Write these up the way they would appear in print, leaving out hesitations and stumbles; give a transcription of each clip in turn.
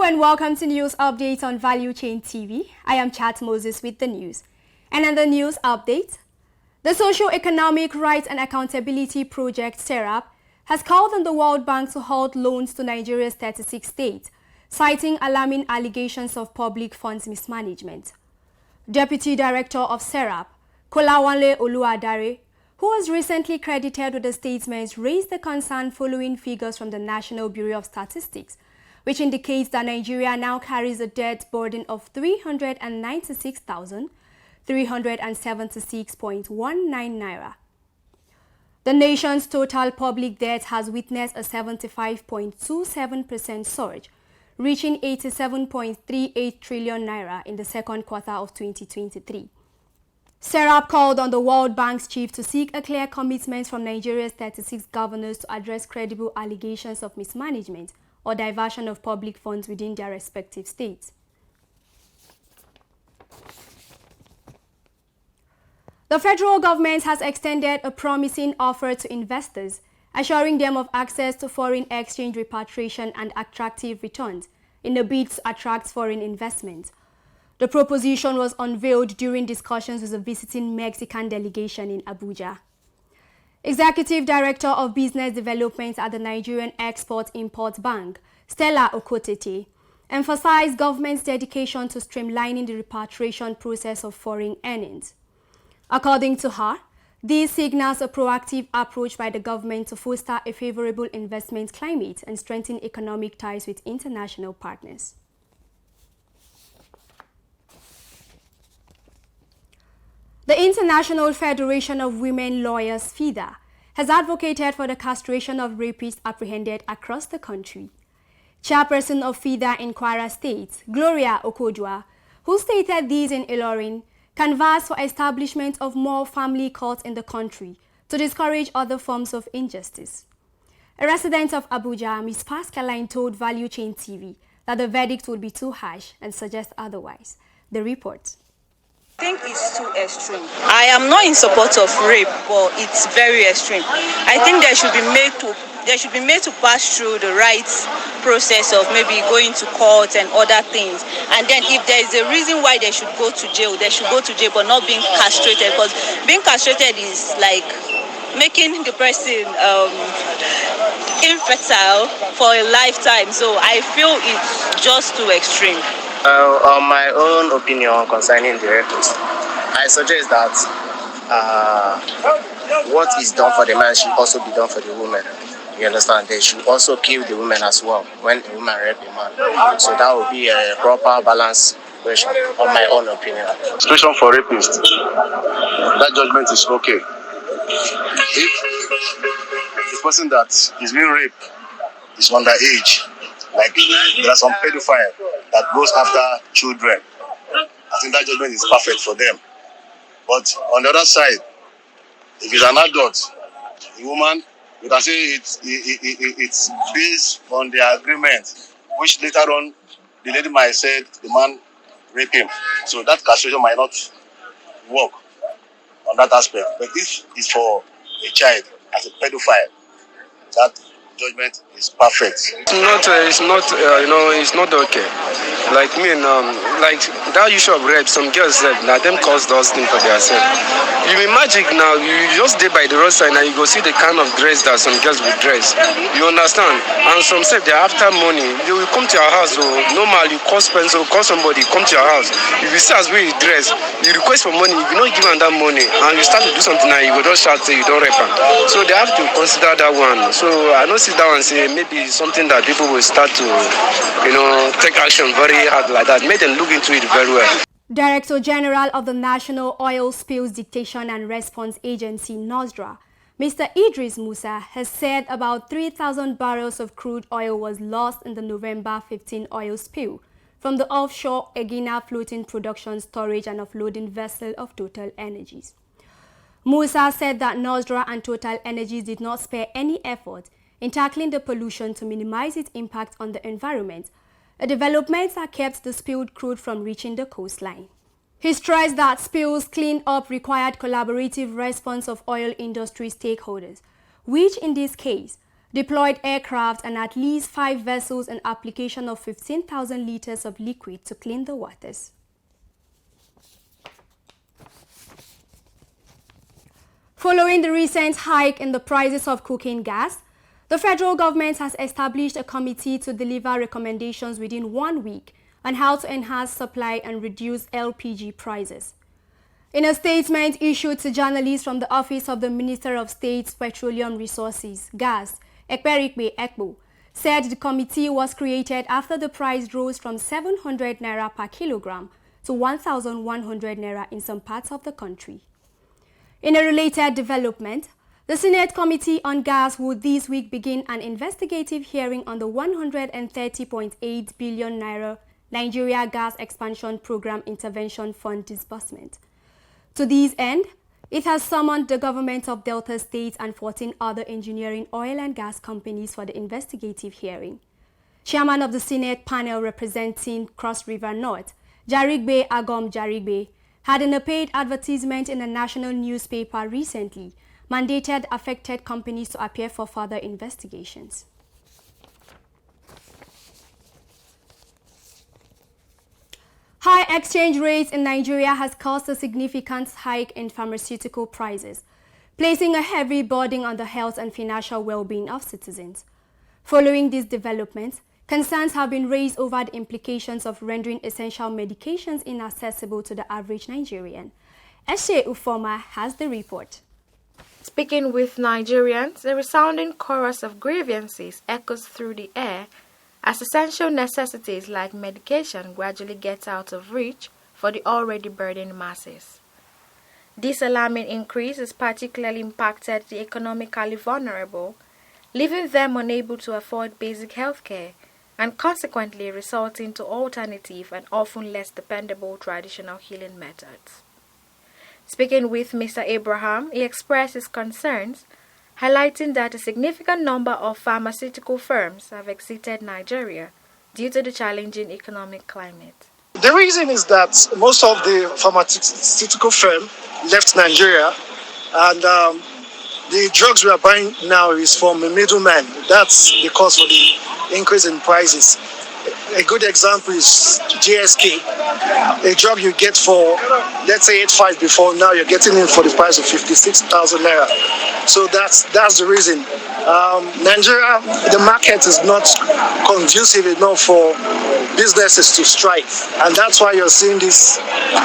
and welcome to News Updates on Value Chain TV. I am Chat Moses with the news. And in the news update, the Socio-Economic Rights and Accountability Project, SERAP, has called on the World Bank to halt loans to Nigeria's 36 states, citing alarming allegations of public funds mismanagement. Deputy Director of SERAP, Kolawole Oluwadare, who was recently credited with the statements, raised the concern following figures from the National Bureau of Statistics, which indicates that Nigeria now carries a debt burden of 396,376.19 naira. The nation's total public debt has witnessed a 75.27% surge, reaching 87.38 trillion naira in the second quarter of 2023. SERAP called on the World Bank's chief to seek a clear commitment from Nigeria's 36 governors to address credible allegations of mismanagement or diversion of public funds within their respective states. The federal government has extended a promising offer to investors, assuring them of access to foreign exchange repatriation and attractive returns in a bid to attract foreign investment. The proposition was unveiled during discussions with a visiting Mexican delegation in Abuja. Executive Director of Business Development at the Nigerian Export-Import Bank, Stella Okotete, emphasized government's dedication to streamlining the repatriation process of foreign earnings. According to her, this signals a proactive approach by the government to foster a favorable investment climate and strengthen economic ties with international partners. The International Federation of Women Lawyers, FIDA, has advocated for the castration of rapists apprehended across the country. Chairperson of FIDA in Kwara State, Gloria Okodwa, who stated this in Ilorin, canvassed for establishment of more family courts in the country to discourage other forms of injustice. A resident of Abuja, Ms. Pascaline, told Value Chain TV that the verdict would be too harsh and suggests otherwise. The report. I think it's too extreme. I am not in support of rape, but it's very extreme. I think they should be made to pass through the rights process of maybe going to court and other things. And then if there is a reason why they should go to jail, they should go to jail, but not being castrated, because being castrated is like making the person infertile for a lifetime. So I feel it's just too extreme. On my own opinion concerning the rapist, I suggest that what is done for the man should also be done for the woman. You understand? They should also kill the woman as well when a woman rape a man. So that would be a proper balanced question, on my own opinion. Situation for rapists, that judgment is okay. If the person that is being raped is underage, like there are some pedophiles that goes after children, I think that judgment is perfect for them. But on the other side, if it's an adult, a woman, you can say it's based on the agreement, which later on the lady might say the man raped him. So that castration might not work on that aspect. But if it's for a child as a pedophile, that judgment is perfect. It's not okay. Like me, like that issue of rape, some girls said that them cause those things for themselves. You imagine now, you just stay by the roadside and you go see the kind of dress that some girls will dress. You understand? And some say they're after money. They will come to your house. So normal, you call Spencer, call somebody, come to your house. If you see as we dress, you request for money. If you don't give them that money, and you start to do something now, you will just shout say you don't rape them. So they have to consider that one. So I don't sit down and say maybe something that people will start to, take action very hard like that. Make them look into it very well. Director General of the National Oil Spills Detection and Response Agency, NOSDRA, Mr. Idris Musa, has said about 3,000 barrels of crude oil was lost in the November 15 oil spill from the offshore Egina floating production, storage and offloading vessel of Total Energies. Musa said that NOSDRA and Total Energies did not spare any effort in tackling the pollution to minimize its impact on the environment, a development that kept the spilled crude from reaching the coastline. He stressed that spills cleaned up required collaborative response of oil industry stakeholders, which in this case, deployed aircraft and at least 5 vessels and application of 15,000 liters of liquid to clean the waters. Following the recent hike in the prices of cooking gas, the federal government has established a committee to deliver recommendations within 1 week on how to enhance supply and reduce LPG prices. In a statement issued to journalists from the Office of the Minister of State's Petroleum Resources, Gas, Ekperikbe Ekpo, said the committee was created after the price rose from 700 naira per kilogram to 1,100 naira in some parts of the country. In a related development, the Senate Committee on Gas will this week begin an investigative hearing on the 130.8 billion naira Nigeria Gas Expansion Program Intervention Fund disbursement. To this end, it has summoned the government of Delta State and 14 other engineering, oil and gas companies for the investigative hearing. Chairman of the Senate panel representing Cross River North, Jarigbe Agom Jarigbe, had in a paid advertisement in a national newspaper recently mandated affected companies to appear for further investigations. High exchange rates in Nigeria has caused a significant hike in pharmaceutical prices, placing a heavy burden on the health and financial well-being of citizens. Following these developments, concerns have been raised over the implications of rendering essential medications inaccessible to the average Nigerian. Eshe Ufoma has the report. Speaking with Nigerians, a resounding chorus of grievances echoes through the air as essential necessities like medication gradually get out of reach for the already burdened masses. This alarming increase has particularly impacted the economically vulnerable, leaving them unable to afford basic health care and consequently resulting to alternative and often less dependable traditional healing methods. Speaking with Mr. Abraham, he expressed his concerns, highlighting that a significant number of pharmaceutical firms have exited Nigeria due to the challenging economic climate. The reason is that most of the pharmaceutical firms left Nigeria, and the drugs we are buying now is from a middleman. That's the cause for the increase in prices. A good example is GSK. A drug you get for, let's say, 8.5 before, now you're getting it for the price of 56,000 naira. So that's the reason. Nigeria, the market is not conducive enough for businesses to strive, and that's why you're seeing this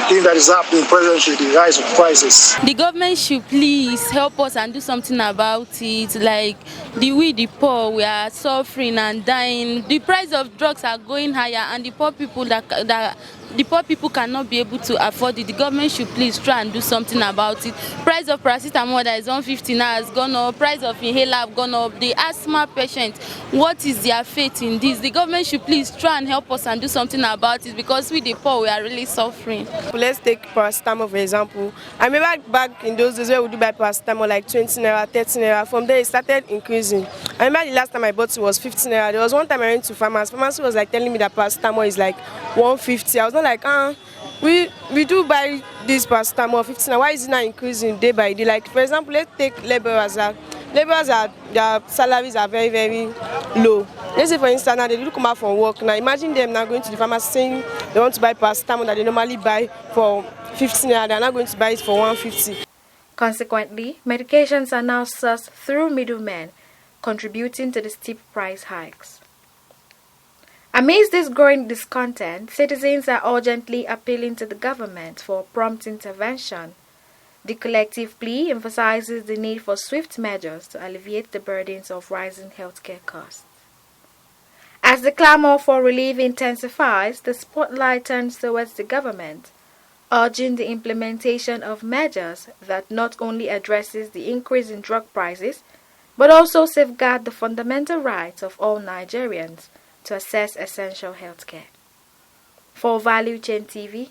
thing that is happening presently, the rise of prices. The government should please help us and do something about it. Like the poor, we are suffering and dying. The price of drugs are going higher, and the poor people the poor people cannot be able to afford it. The government should please try and do something about it. Price of paracetamol that is 150 now has gone up. Price of inhaler have gone up. The asthma patients, what is their fate in this? The government should please try and help us and do something about it, because we the poor, we are really suffering. Let's take paracetamol for example. I remember back in those days where we do buy paracetamol like 20 naira, 30 naira. From there it started increasing. I remember the last time I bought it was 15 naira. There was one time I went to pharmacy. Pharmacy was like telling me that paracetamol is like 150. I was not like, we do buy this paracetamol 15. Why is it not increasing day by day? Like for example, let's take laborers. Their salaries are very, very low. Let's say for instance now they do come out from work. Now imagine them now going to the pharmacy saying they want to buy paracetamol that they normally buy for 15 naira. They're not going to buy it for 150. Consequently, medications are now sourced through middlemen, contributing to the steep price hikes. Amidst this growing discontent, citizens are urgently appealing to the government for prompt intervention. The collective plea emphasizes the need for swift measures to alleviate the burdens of rising healthcare costs. As the clamor for relief intensifies, the spotlight turns towards the government, urging the implementation of measures that not only addresses the increase in drug prices, but also safeguard the fundamental rights of all Nigerians to access essential health care. For Value Chain TV,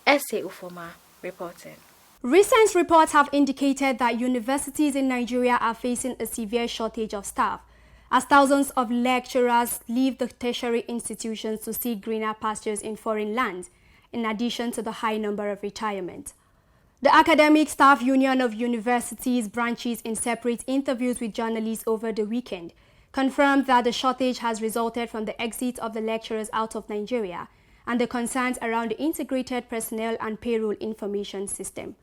Eshe Ufoma reporting. Recent reports have indicated that universities in Nigeria are facing a severe shortage of staff, as thousands of lecturers leave the tertiary institutions to seek greener pastures in foreign lands, in addition to the high number of retirement. The Academic Staff Union of Universities branches, in separate interviews with journalists over the weekend, confirmed that the shortage has resulted from the exit of the lecturers out of Nigeria and the concerns around the integrated personnel and payroll information system.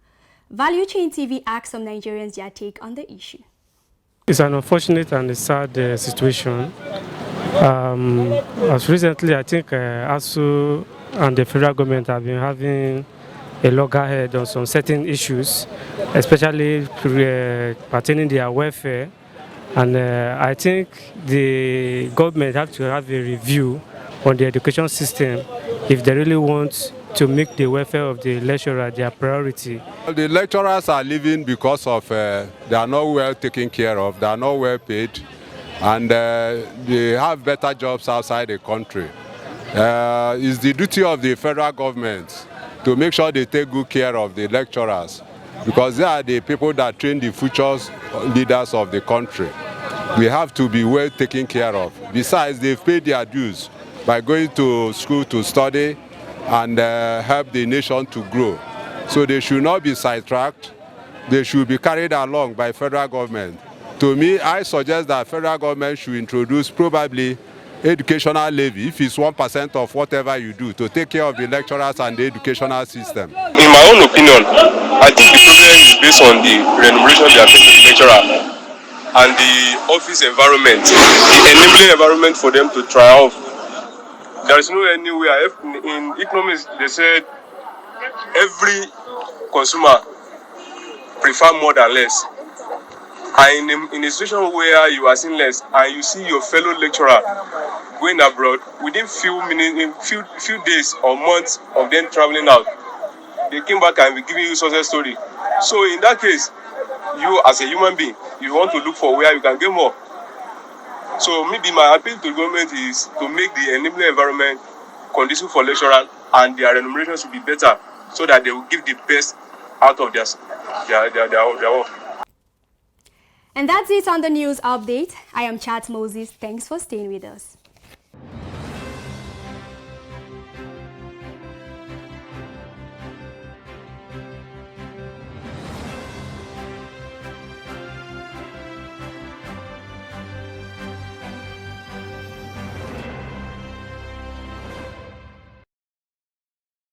Value Chain TV asked some Nigerians their take on the issue. It's an unfortunate and a sad situation. As recently, I think ASU and the federal government have been having a loggerhead on some certain issues, especially pertaining to their welfare. And I think the government have to have a review on the education system if they really want to make the welfare of the lecturer their priority. The lecturers are leaving because of they are not well taken care of, they are not well paid, and they have better jobs outside the country. It's the duty of the federal government to make sure they take good care of the lecturers, because they are the people that train the future leaders of the country. We have to be well taken care of. Besides, they've paid their dues by going to school to study and help the nation to grow. So they should not be sidetracked. They should be carried along by federal government. To me, I suggest that federal government should introduce probably educational levy, if it's 1% of whatever you do, to take care of the lecturers and the educational system. In my own opinion, I think the problem is based on the remuneration they are paying to the lecturer and the office environment, the enabling environment for them to triumph. There is no anywhere. In economics, they said every consumer prefer more than less. And in a situation where you are seeing less and you see your fellow lecturer going abroad, within few days or months of them traveling out, they came back and be giving you success story. So in that case, you as a human being, you want to look for where you can get more. So maybe my appeal to the government is to make the enabling environment conducive for lecturers and their remuneration should be better so that they will give the best out of their work. And that's it on the news update. I am Chat Moses. Thanks for staying with us.